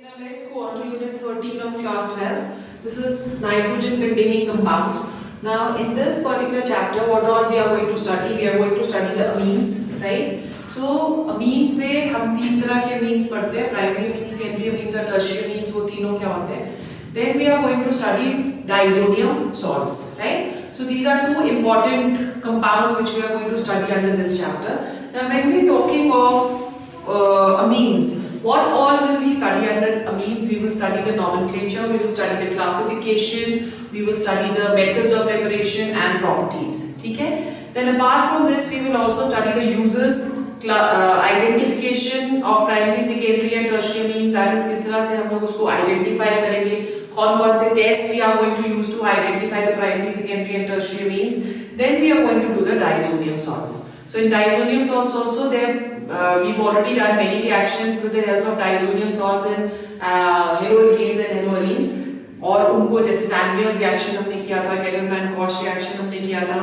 Now let's go on to unit 13 of class 12. This is nitrogen containing compounds. Now in this particular chapter, what all we are going to study? We are going to study the amines, right? So amines में हम तीन तरह के amines पढ़ते हैं, primary amines, secondary amines और tertiary amines, वो तीनों क्या होते हैं? Then we are going to study diazonium salts, right? So these are two important compounds which we are going to study under this chapter. Now when we are talking of amines, what all will we study under amines? We will study the nomenclature, we will study the classification, we will study the methods of preparation and properties. ठीक है? Then apart from this, we will also study the uses, identification of primary, secondary and tertiary amines. That is किस तरह से हम लोग उसको identify करेंगे, कौन-कौन से tests we are going to use to identify the primary, secondary and tertiary amines. Then we are going to do the diazonium salts. So in diazonium salts also we've already done many reactions with the help of diazonium salts and haloalkanes and haloarenes. और उनको जैसे Sandler's reaction हमने किया था, Getterman-Koch reaction हमने किया था,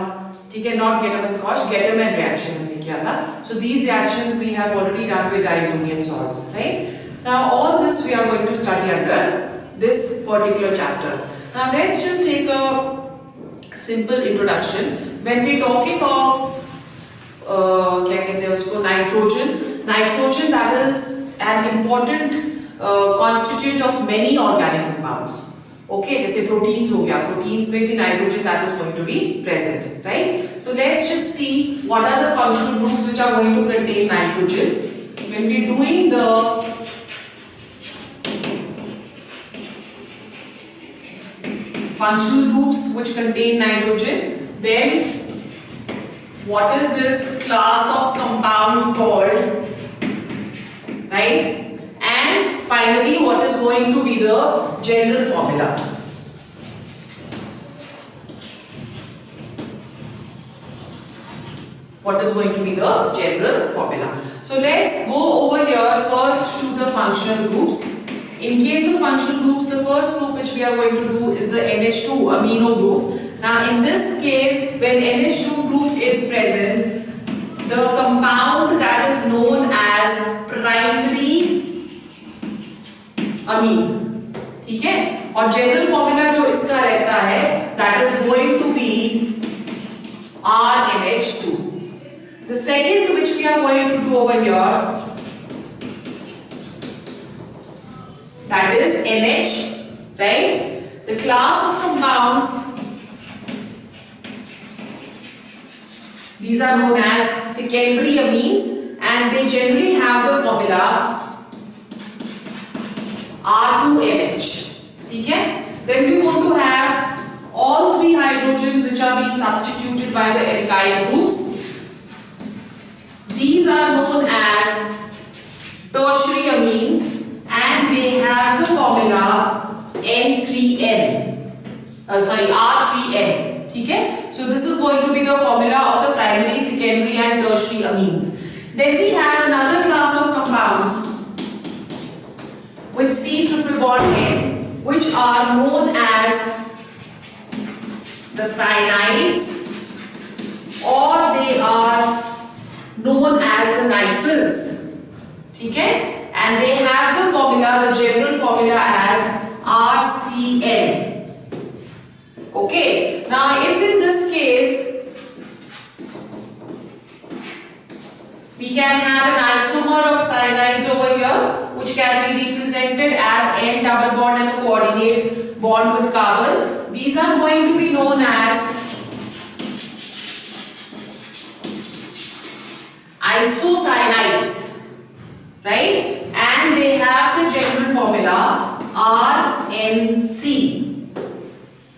ठीक है, not Getterman-Koch, Getterman reaction हमने किया था. So these reactions we have already done with diazonium salts, right? Now all this we are going to study under this particular chapter. Now let's just take a simple introduction. When we talking of क्या कहते हैं उसको nitrogen that is an important constituent of many organic compounds. Okay, जैसे proteins हो गया, proteins में भी nitrogen that is going to be present, right? So let's just see what are the functional groups which are going to contain nitrogen. When we are doing the functional groups which contain nitrogen, then what is this class of compound called, right? And finally, what is going to be the general formula? What is going to be the general formula? So let's go over here first to the functional groups. In case of functional groups, the first group which we are going to do is the NH2 amino group. Now in this case, when NH2 group is present, the compound that is known as primary amine, ठीक है? और general formula जो इसका रहता है, that is going to be RNH2. The second which we are going to do over here, that is NH, right? The class of compounds, these are known as secondary amines and they generally have the formula R2NH. ठीक है? Then we want to have all three hydrogens which are being substituted by the alkyl groups. These are known as tertiary amines and they have the formula N3N. R3N. ठीक है? So this is going to be the formula of the primary, secondary and tertiary amines. Then we have another class of compounds with C triple bond N, which are known as the cyanides, or they are known as the nitriles. ठीक है? And they have the formula, the general formula as RCN. Okay. Now, if in this case we can have an isomer of cyanides over here, which can be represented as N double bond and a coordinate bond with carbon. These are going to be known as isocyanides, right? And they have the general formula RNC.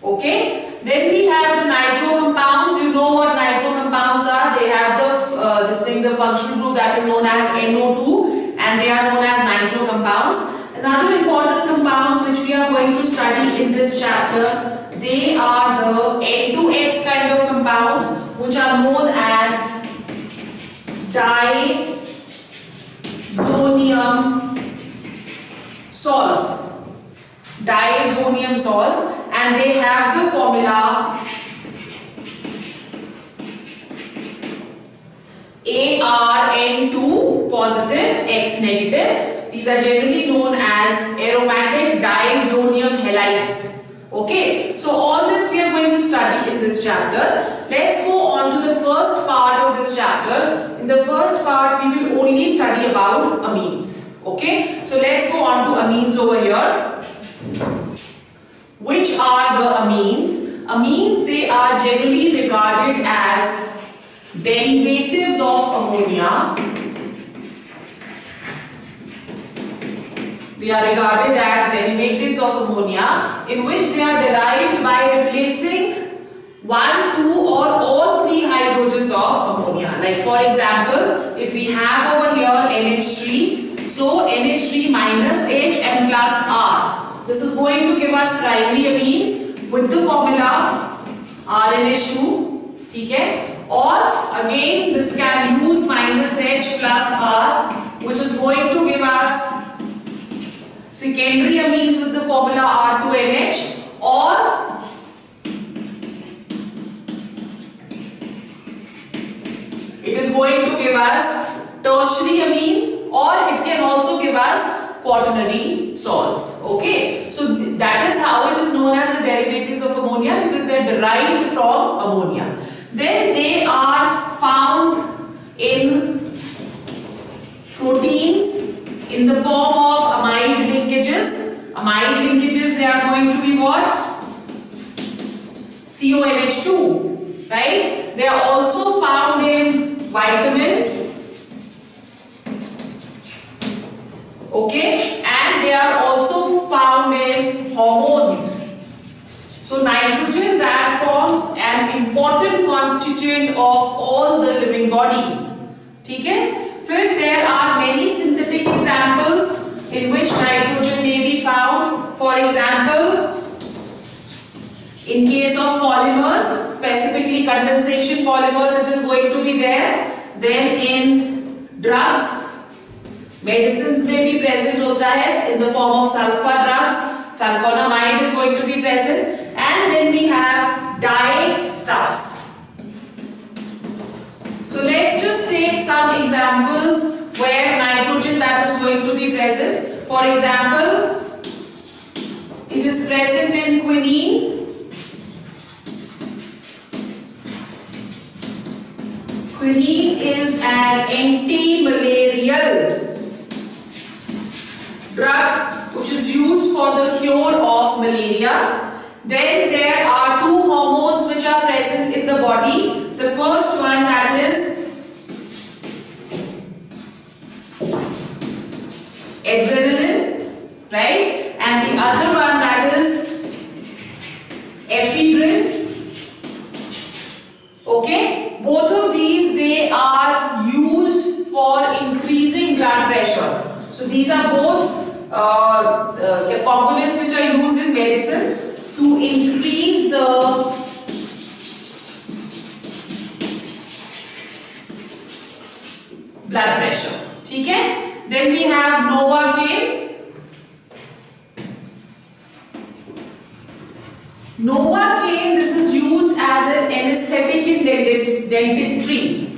Okay? Then we have the nitro compounds. You know what nitro compounds are. They have the functional group that is known as NO2 and they are known as nitro compounds. Another important compounds which we are going to study in this chapter, they are the N2X kind of compounds which are known as diazonium salts. Diazonium salts, and they have the formula ARN2 positive, X negative. These are generally known as aromatic diazonium halides. Okay, so all this we are going to study in this chapter. Let's go on to the first part of this chapter. In the first part, we will only study about amines. Okay, so let's go on to amines over here. Which are the amines? Amines, they are generally regarded as derivatives of ammonia. They are regarded as derivatives of ammonia, in which they are derived by replacing 1, 2 or all 3 hydrogens of ammonia. Like for example, if we have over here NH3, so NH3 minus H and plus R. This is going to give us primary amines with the formula RNH2. Okay? Or again, this can use minus H plus R, which is going to give us secondary amines with the formula R2NH, or it is going to give us tertiary amines, or it can also give us quaternary salts. Okay, so that is how it is known as the derivatives of ammonia, because they are derived from ammonia. Then they are found in proteins in the form of amide linkages. Amide linkages, they are going to be what? CONH2, right? They are also found in vitamins. Okay, and they are also found in hormones. So nitrogen, that forms an important constituent of all the living bodies. Okay? Then there are many synthetic examples in which nitrogen may be found. For example, in case of polymers, specifically condensation polymers, it is going to be there. Then in drugs, medicines may be present hota hai in the form of sulfur drugs. Sulfonamide is going to be present. And then we have dye stuffs. So let's just take some examples where nitrogen that is going to be present. For example, it is present in quinine. Quinine is an anti-malarial drug which is used for the cure of malaria. Then there are 2 hormones which are present in the body. The first one, that is adrenaline, right? And the other one, that is ephedrine. Okay? Both of these, they are used for increasing blood pressure. So these are both components which are used in medicines to increase the blood pressure. Okay? Then we have Novocaine. Novocaine, this is used as an anesthetic in dentistry.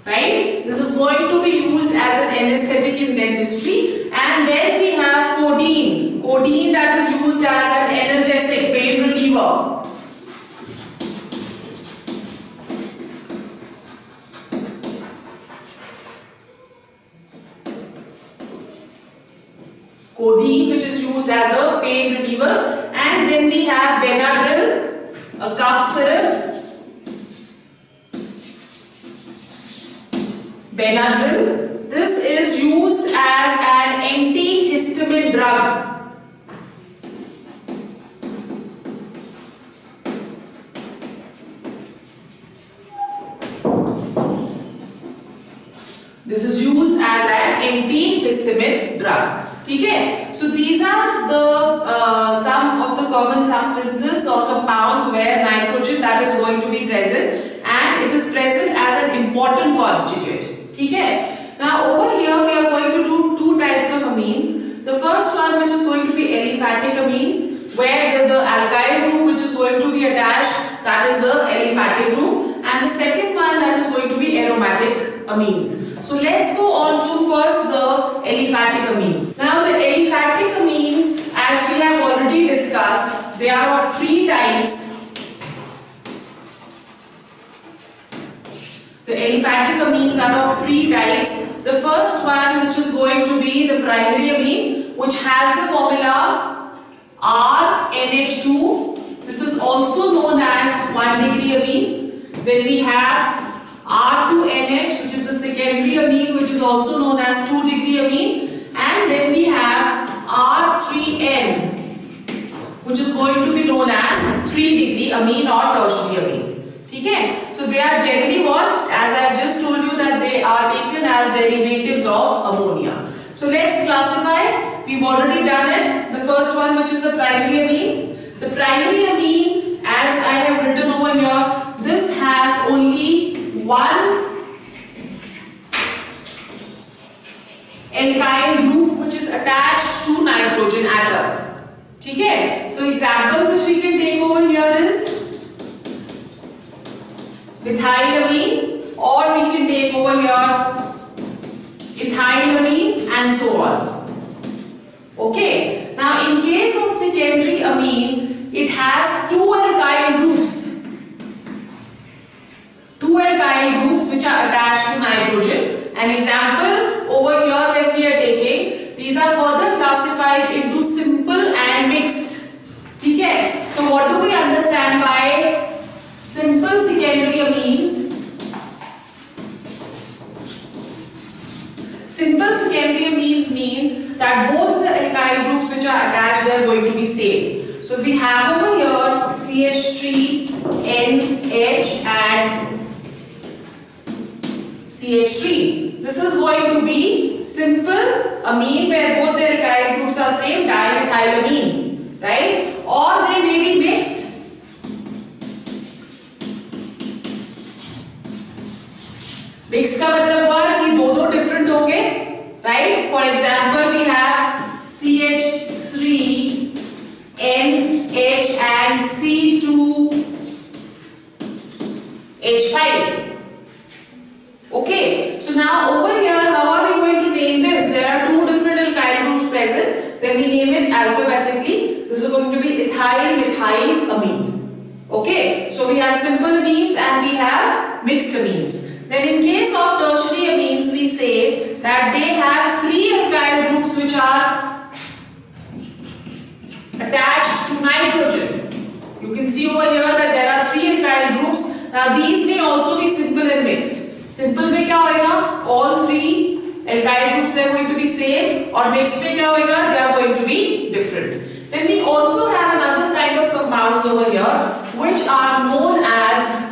Right? This is going to be used as an anesthetic in dentistry. And then we have codeine. Codeine, that is used as an analgesic, pain reliever. Codeine, which is used as a pain reliever. And then we have Benadryl, a cough syrup. Benadryl, this is used as an antihistamine drug. This is used as an antihistamine drug. Okay, so these are the some of the common substances or compounds where nitrogen that is going to be present, and it is present as an important constituent. Okay, now over here we are going to do 2 types of amines. The first one, which is going to be aliphatic amines, where the alkyl going to be attached, that is the aliphatic group, and the second one that is going to be aromatic amines. So let's go on to first the aliphatic amines. Now the aliphatic amines, as we have already discussed, they are of three types. The aliphatic amines are of three types. The first one, which is going to be the primary amine, which has the formula RNH2. This is also known as 1 degree amine. Then we have R2NH, which is the secondary amine, which is also known as 2 degree amine. And then we have R3N, which is going to be known as 3 degree amine or tertiary amine. Okay, so they are generally what, as I have just told you, that they are taken as derivatives of ammonia. So let's classify. We've already done it. The first one, which is the primary amine. The primary amine, as I have written over here, this has only one alkyl group which is attached to nitrogen atom. Okay, so examples which we can take over here is methylamine, or we can take over here ethylamine, and so on. Okay, now in case of secondary amine, it has two alkyl groups. Two alkyl groups which are attached to nitrogen. An example over here when we are taking, these are further classified into simple and mixed. Okay, so what do we understand by simple secondary amines? Simple secondary amines means that both the alkyl groups which are attached, they are going to be same. So we have over here CH3, NH and CH3. This is going to be simple amine where both the alkyl groups are same, dimethylamine, right? Or they may be mixed. Mix का मतलब हुआ कि दोनों different होंगे, right? For example we have CH3, NH and C2H5. Okay, so now over here, how are we going to name this? There are two different alkyl groups present. Then we name it alphabetically. This is going to be ethyl methyl amine. Okay, so we have simple amines and we have mixed amines. Then in case of tertiary amines, we say that they have three alkyl groups which are attached to nitrogen. You can see over here that there are three alkyl groups. Now these may also be simple and mixed. Simple में क्या होएगा? All three alkyl groups they are going to be same, और mixed में क्या होएगा? They are going to be different. Then we also have another kind of compounds over here which are known as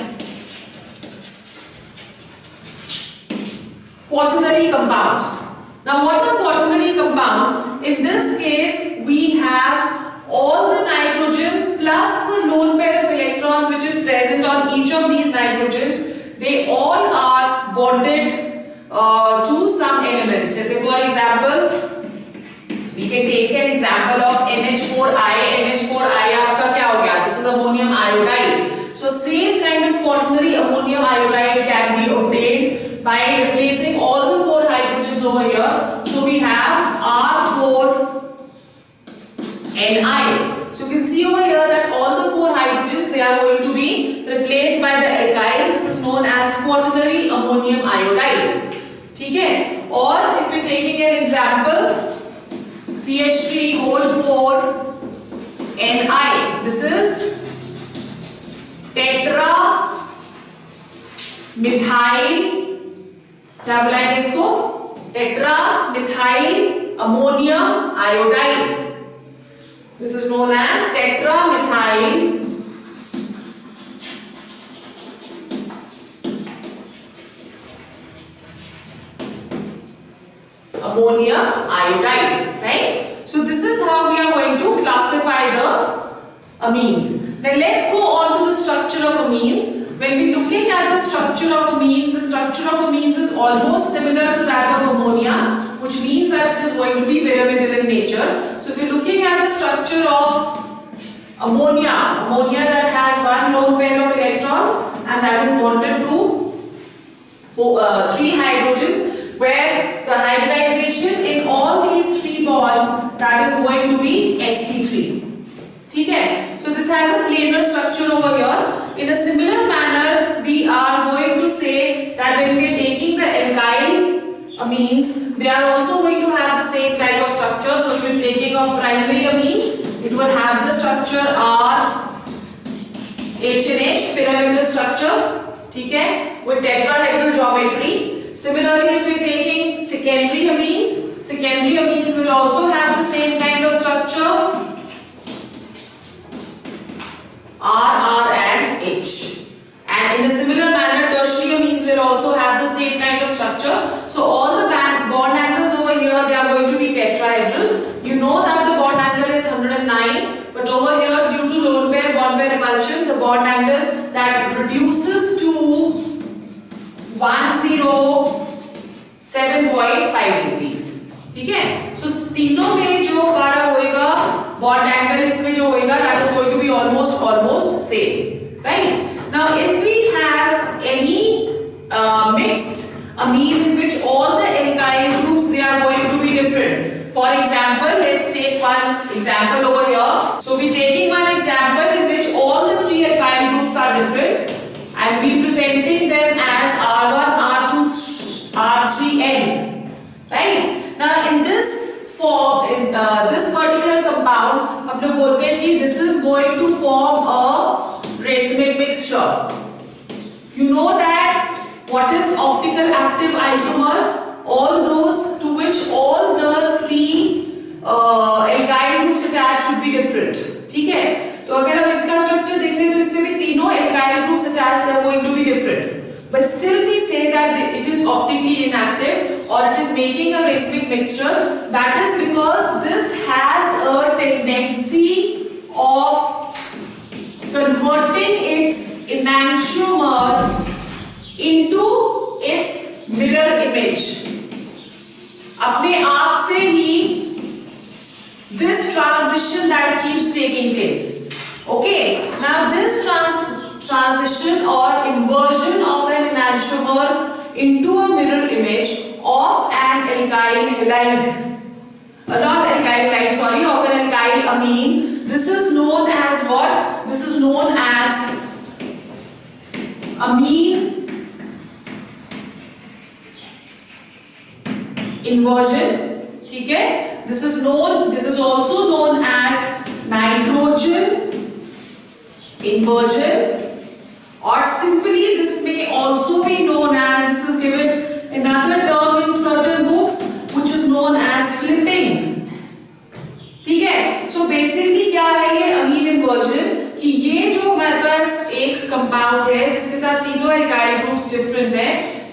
quaternary compounds. Now what are quaternary compounds? In this case we have all the nitrogen plus the lone pair of electrons which is present on each of these nitrogens. They all are bonded to some elements. Just for example, we can take an example of NH4I. NH4I आपका क्या हो गया? This is ammonium iodide. So same kind of quaternary ammonium iodide can be obtained by replacing all the four hydrogens over here. So we have R4Ni. So you can see over here that all the four hydrogens, they are going to be replaced by the alkyl. This is known as quaternary ammonium iodide. ठीक है? Or if we're taking an example, CH3 4Ni. This is tetra methyl, क्या बुलाएंगे इसको? Tetra methyl ammonium iodide. This is known as tetra methyl ammonium iodide, right? So this is how we are going to classify the amines. Then let's go on to the structure of amines. When we are looking at the structure of amines, the structure of amines is almost similar to that of ammonia, which means that it is going to be pyramidal in nature. So if we are looking at the structure of ammonia that has one lone pair of electrons and that is bonded to 3 hydrogens, where the hybridization in all these 3 bonds that is going to be sp3. ठीक है? So this has a planar structure over here. In a similar manner, we are going to say that when we are taking the alkyl amines, they are also going to have the same type of structure. So if we are taking a primary amine, it will have the structure R H and H, pyramidal structure, ठीक है, with tetrahedral geometry. Similarly, if we are taking secondary amines will also have the same kind of structure, R, R and H. And in a similar manner, tertiary amines will also have the same kind of structure. So all the bond angles over here, they are going to be tetrahedral. You know that the bond angle is 109, but over here, due to lone pair bond pair repulsion, the bond angle that reduces to 107.5 degrees. ठीक है? So तीनों में जो हमारा होएगा bond angle, इसमें जो होएगा that is going to be almost same, right? Now if we have any mixed amine in which all the alkyl groups they are going to be different. For example, let's take one example over here. So we're taking one example in which all the 3 alkyl groups are different and representing them as R1, R2, R3N, right? Now in this form, in this particular compound, हम लोग बोलते हैं कि this is going to form a racemic mixture. You know that what is optical active isomer? All those to which all the 3 alkyl groups attached should be different. ठीक है? तो अगर हम इसका स्ट्रक्चर देखें तो इसमें भी तीनों alkyl groups attached are going to be different. But still we say that it is optically inactive or it is making a racemic mixture. That is because this has a tendency of converting its enantiomer into its mirror image. अपने आप से ही this transition that keeps taking place. Okay, now this transition or inversion of an enantiomer into a mirror image of an alkyl halide, not alkyl halide, sorry, of an alkyl amine. This is known as what? This is known as amine inversion. ठीक है? This is also known as nitrogen inversion, or simply this may also be known as, this is given another term in certain books which is known as flipping. ठीक है? So basically क्या है ये amine inversion, कि ये जो हमारे पास एक कंपाउंड है जिसके साथ तीनों alkyl groups different है,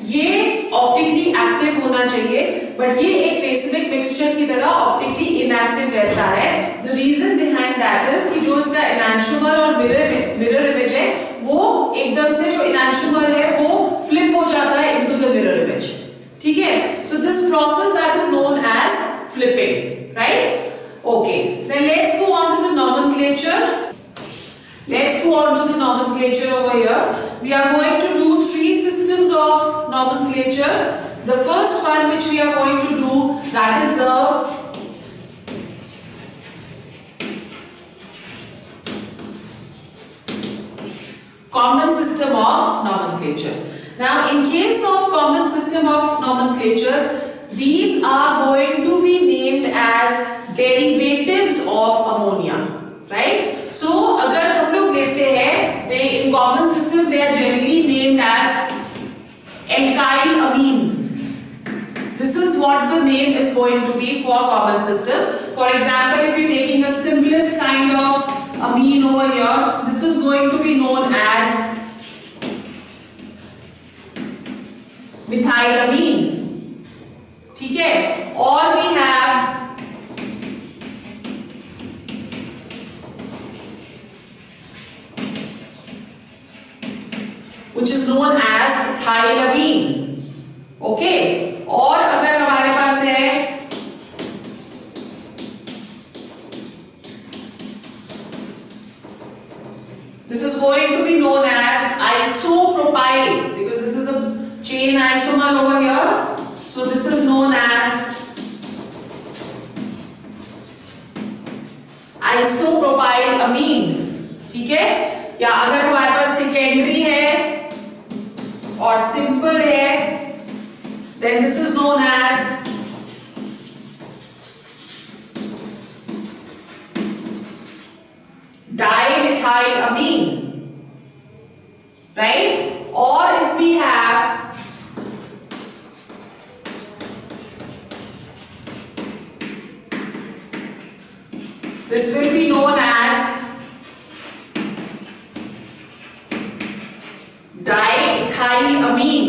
ये ऑप्टिकली एक्टिव होना चाहिए, बट ये एक racemic mixture की तरह ऑप्टिकली इनएक्टिव रहता है. The reason behind that is कि जो इसका enantiomer और mirror image है, वो एकदम से जो enantiomer है वो flip हो जाता है into the mirror image. ठीक है? So this process that is known as flipping, right? Okay. Then let's go on to the nomenclature. Over here. We are going to do 3 systems of nomenclature. The first one which we are going to do, that is the common system of nomenclature. Now in case of common system of nomenclature, these are going to be named as derivatives of ammonia, right? So अगर हम लोग लेते हैं, they in common system they are generally named as alkyl amines. This is what the name is going to be for common system. For example, if you're taking a simplest kind of amine over here, this is going to be known as methylamine. ठीक है? Or we have which is known as ethylamine. Okay? और अगर हमारे पास है अमीन, ठीक है। या अगर हमारे पास सेकेंडरी है और सिंपल है, then this is known as dimethylamine, right? Or if we have this will be known as diethylamine,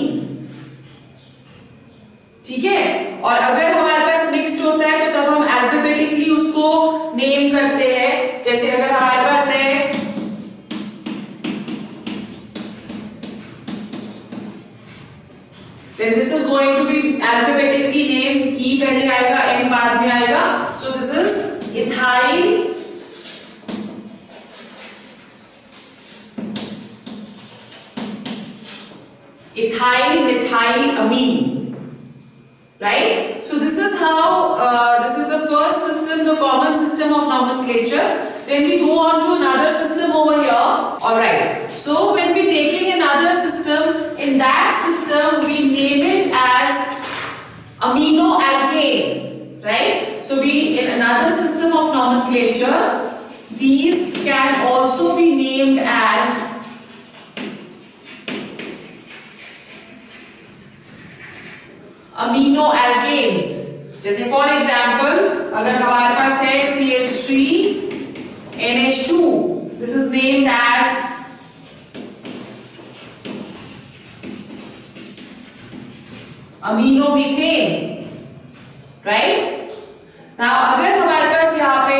ठीक है। और अगर हमारे पास मिक्स्ड होता है तो तब हम अल्फाबेटिकली उसको नेम करते हैं। जैसे अगर हमारे पास है then this is going to be alphabetically named, E पहले आएगा, N बाद में आएगा, so this is ethyl methylamine, right? So this is how this is the first system, the common system of nomenclature. Then we go on to another system over here. All right. So when we taking another system, in that system we name it as aminoalkane, right? So we in another system of nomenclature, these can also be named as aminoalkanes. जैसे for example, अगर हमारे पास है CH3 NH2, this is named as aminomethane, right? Now अगर हमारे पास यहाँ पे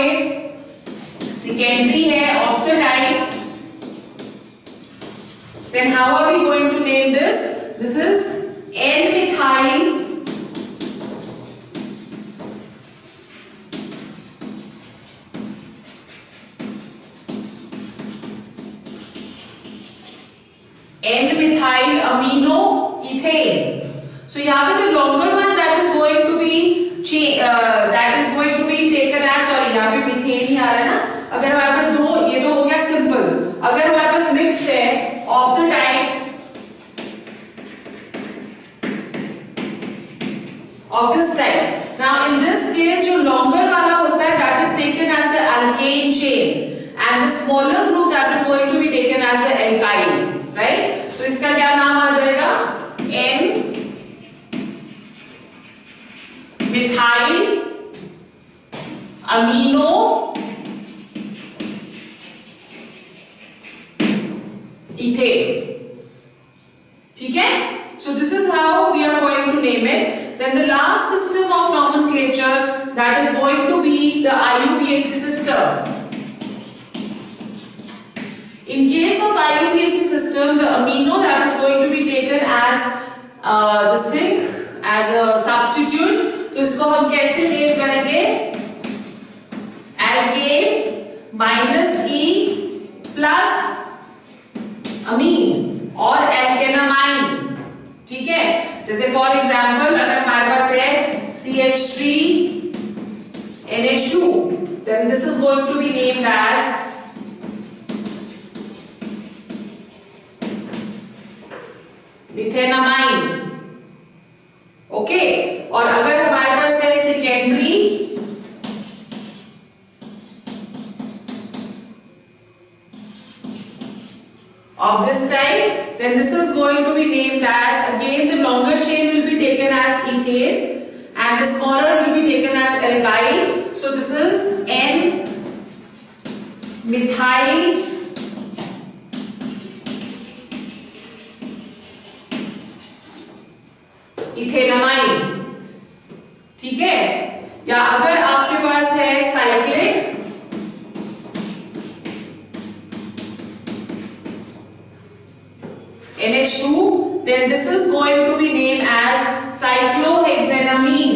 secondary है of the type, then how are we going to name this? This is N-methyl aminoethane. So यहाँ पे the longer one that is going to be taken as, sorry यहाँ पे methane ही आ रहा है ना। अगर हमारे पास दो, ये तो हो गया सिंपल। अगर हमारे पास मिक्स्ड है of the type of this type, now in this case जो longer वाला होता है that is taken as the alkane chain, and the smaller group that is going to be taken as the alkyl, right? So इसका क्या नाम आ जाएगा? N methyl amino ethane, ठीक है। So this is how we are going to name it. Then the last system of nomenclature, that is going to be the IUPAC system. In case of IUPAC system, the amino that is going to be taken as this thing, as a substitute, तो इसको हम कैसे name करेंगे? Alkane minus E plus amine और alkanamine, ठीक है। जैसे for example अगर हमारे पास है CH3 NH2, then this is going to be named as methenamine, okay. और अगर हमारे पास है secondary of this type, then this is going to be named as, again the longer chain will be taken as ethane and the smaller will be taken as alkyl. So this is N methyl ethanamine, ठीक है। या अगर आपके पास है cyclic NH2, then this is going to be named as cyclohexanamine,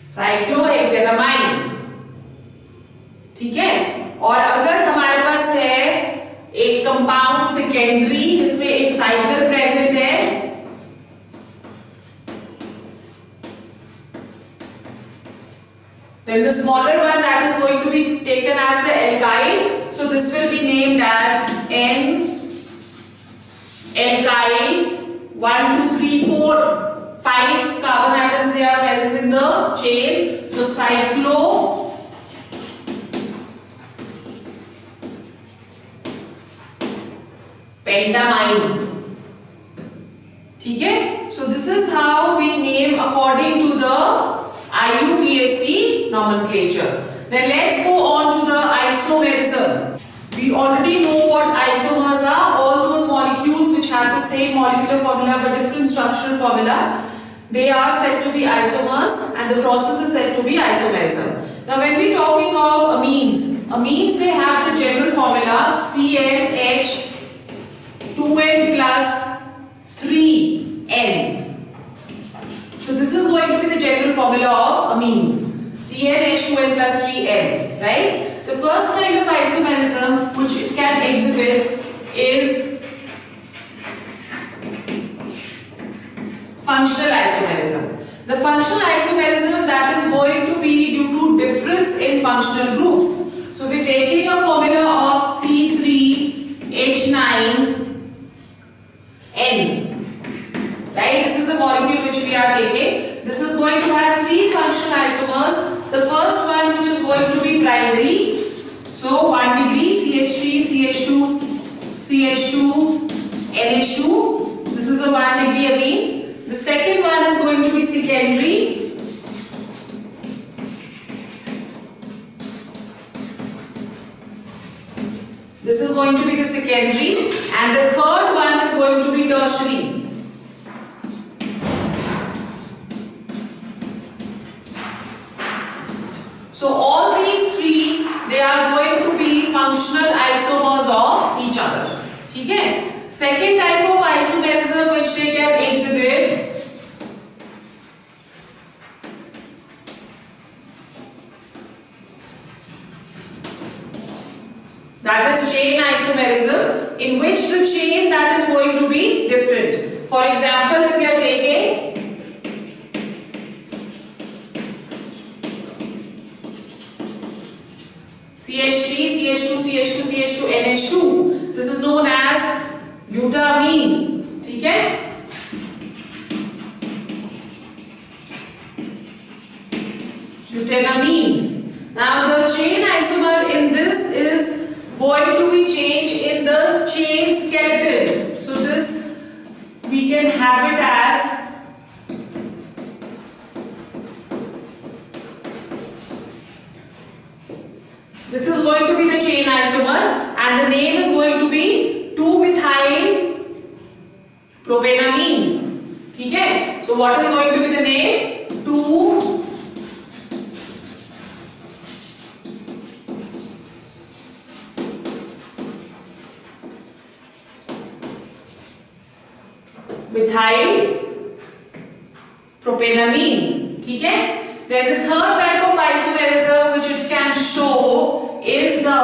cyclohexanamine, ठीक है। और अगर हमारे पास है एक कंपाउंड सेकेंडरी जिसमें एक साइकिल प्रेजेंट है, Then the smaller one that is going to be taken as the alkyl. So this will be named as N-alkyl. 1, 2, 3, 4, 5 carbon atoms they are present in the chain. So cyclo pentamine. ठीक है? So this is how we name according to the IUPAC nomenclature. Then let's go on to the isomerism. We already know what isomers are, all those molecules which have the same molecular formula but different structural formula. They are said to be isomers and the process is said to be isomerism. Now when we are talking of amines they have the general formula CnH2n plus 3n. So this is going to be the general formula of amines. CnH2n plus 3n, right? The first kind of isomerism which it can exhibit is functional isomerism. The functional isomerism that is going to be due to difference in functional groups. So we are taking a formula of C3H9n. Right? This is the molecule which we are taking. This is going to have 3 functional isomers. The first one which is going to be primary. So 1 degree CH3, CH2, CH2, NH2. This is a 1 degree amine. The second one is going to be secondary. This is going to be the secondary. And the third one is going to be tertiary. So all these 3 they are going to be functional isomers of each other. ठीक है? Second type of isomerism which they can exhibit that is chain isomerism, in which the chain that is going to be different. For example, if we are taking CH3, CH2, CH2, CH2, NH2. This is known as butamine. ठीक है? Butanamine. Now the chain isomer in this is going to be changed in the chain skeleton. So this we can have it as this is going to be the chain isomer and the name is going to be 2-methyl propanamine. ठीक है? So what is going to be the name? 2-methyl propanamine. ठीक है? Then the third type of isomerism which it can show is the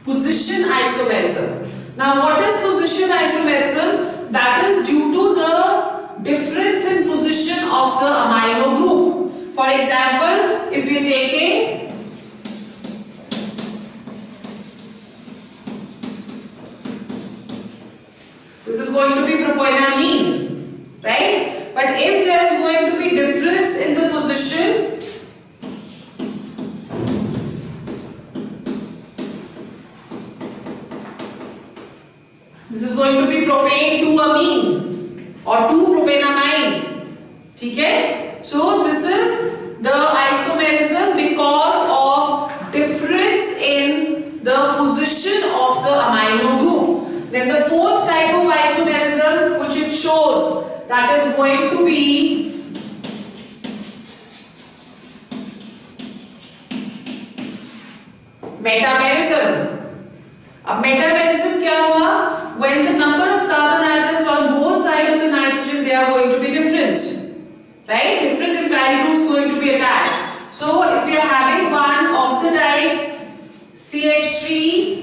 position isomerism. Now what is position isomerism? That is due to the difference in position of the amino group. For example, if we are taking this is going to be propanamine, right? But if there is going to be difference in the position, this is going to be propane 2-amine or 2-propanamine. ठीक है? So this is the isomerism because of difference in the position of the amino group. Then the fourth type of isomerism which it shows, that is going to be metamerism. अब metamerism क्या हुआ? When the number of carbon atoms on both sides of the nitrogen they are going to be different, right? Different alkyl groups going to be attached. So if we are having one of the type CH3,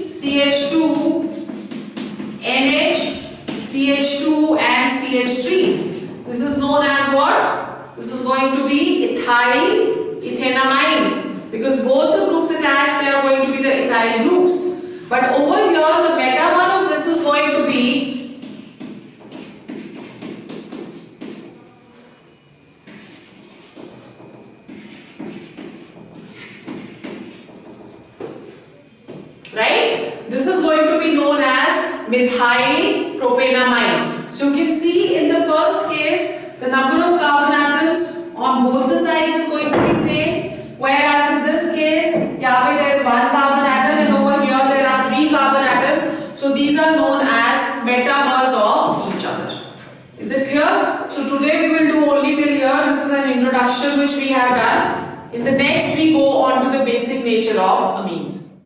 CH2, NH, CH2 and CH3. This is known as what? This is going to be ethyl ethanamine, because both the groups attached, they are going to be the ethyl groups. But over here the metamer of this is going to be right? This is going to be known as methyl propanamine. So you can see in the first case the number of carbon atoms on both the sides is going to be same, whereas in this case here there is one carbon atom and over here there are 3 carbon atoms. So these are known as metamers of each other. Is it clear? So today we will do only till here. This is an introduction which we have done. In the next we go on to the basic nature of amines.